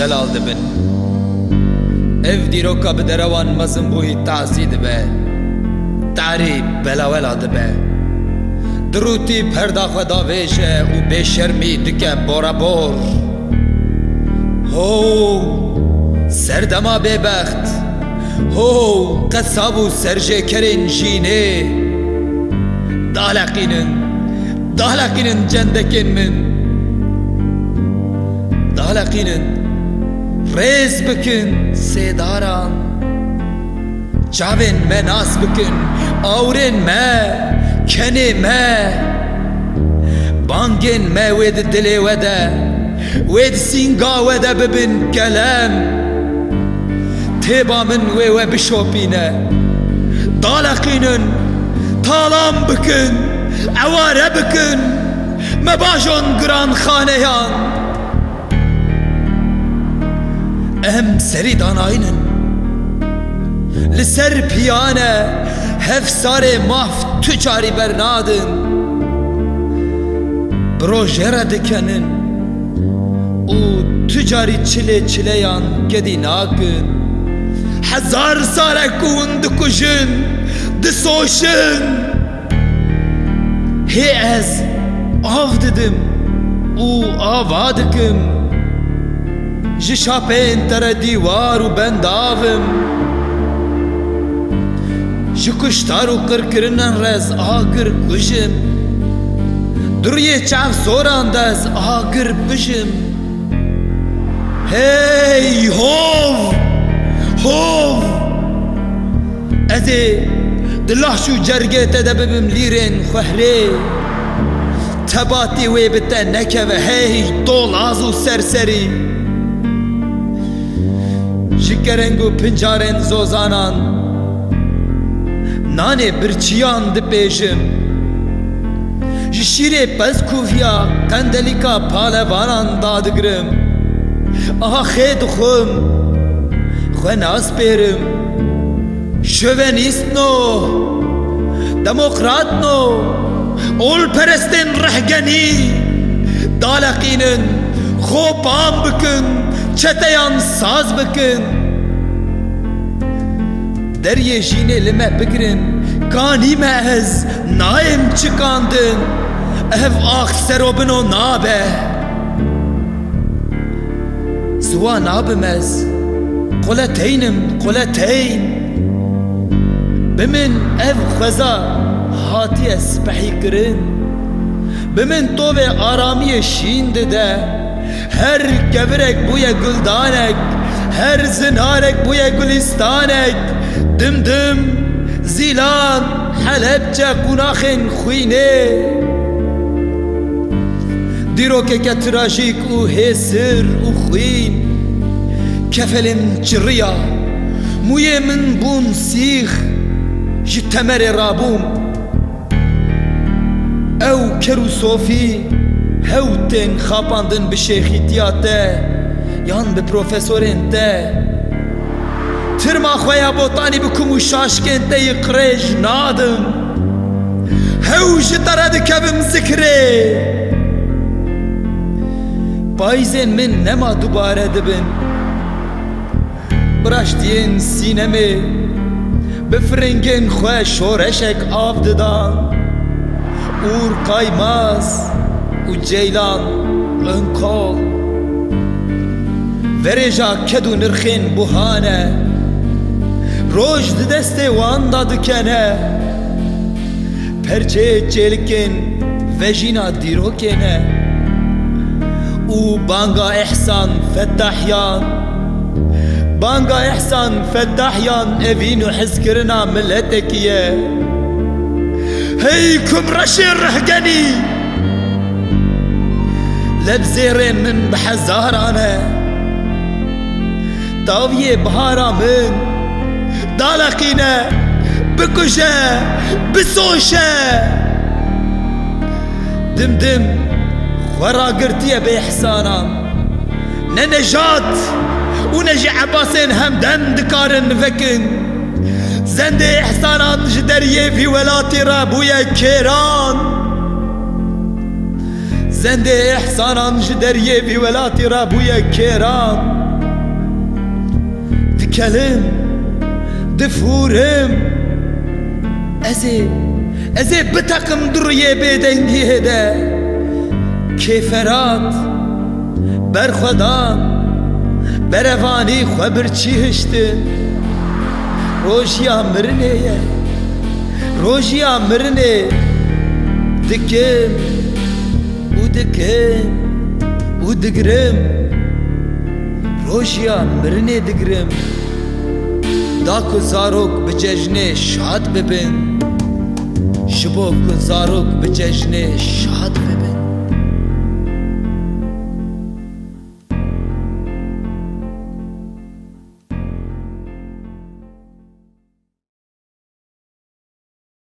zelal dibin. Ev dîroka bi derewan mezin bûyî tazî dibe, tarî belawela dibe. Dirûtî perda xwe davêje û bêşermî dike borabor. Ho serdema bêbext, ho qesab û serjêkerên jînê. Daleqînin cendekên min, daleqînin rêz bikin sêdaran. Çavên me nas bikin, awrên me, kenê me. Bangên me wê di dilê we de, wê di sînga we de bibin kelem. Têba min wê we bişopîne. Daleqînin, talan bikin, eware bikin, me bajon giranxaneyan. Em serî danayînin, li ser piyane hefsarê maf tu carî bernadin. Bi rojera dikenin û tu carî çileyan gedî nakin. Hezar salek ku hûn dikujin, disoşin. Hê ez av didim û ava dikim, ji şapên te re dîwar û bendavim. Ji kuştar û qirkirinan rez agir kujim, duriyê çavsoran de ez agir bijim. Hey hov, hov, ez ê di laş û cergê te de bibim lîrên xwehrê. Tebatî wê bi te nekeve, hey dolaz û serserî. Ji kereng û pincarên zozanan, nanê birçiyan dipêjim. Ji şîrê pezkûviya qendelîka palevanan dadigirim. Aha xê dixwim, xwe naspêrim. Şövenîstno, demokratno, olperestên rehgenî. Daleqînin, xopan bikin, çeteyan saz bikin. Deryê jînê li me bigirin, kanî me ez nayêm çikandin. Ev ax serobino nabe, ziwa nabim ez, quleteynim quleteyn. Bi min ev xweza hatiye spehî kirin, bi min tovê aramiyê şîn dide. Her kevirek bûye guldanek, her zinarek bûye gulistanek. Dimdim zilan Helepçe qunaxên xwînê, dîrokeke trajîk û hêsir û xwîn. Kefelên çiriya, mûyê min bûn sîx, ji temerê rabûm. Ew ker û sofî hew tên xapandin bi şêxîtiya te yan bi profesorên te. Tirma xweya botanî bikim û şaşkên te yê qirêj nadim. Hew ji te re dikevim zikirê. Payîzên min nema dubare dibin, biraştiyên sînemê bi firingên xwe şoreşek av didan. Ûr qaymaz û ceylan qinkol, verêja ked û nirxên buhane. Roj di destê wan da dikene, perçeyê çêlikên vejîna dîrokê ne. û banga ehsan fettahyan, banga ehsan fettahyan evîn û hezkirina milletekî ye. Hey kumreşê rehgenî, lebzêrên min bi hezaran e. Taviyê bihara min daleqîne, bikuje, bisoşe. Dimdim xwe ragirtiye bê ihsanan, ne nejat û ne jî ebasên hemdem dikarin vekin. Zendê ihsanan ji deryê vî welatî re bûye kêran. Zendê ihsanan ji deryê vî welatî re bûye kêran. دikelim, difurim. Ezi bir takım duruye bedengiye de Keyferat berxwedan berevanî xwe birçî hiştin. Rojiya mirinê ye, rojiya mirinê dikim û digirim. Rojiya mirinê digirim, da ku zarok bi cejnê şad bibin, ji bo ku zarok bi cejnê şad bibin.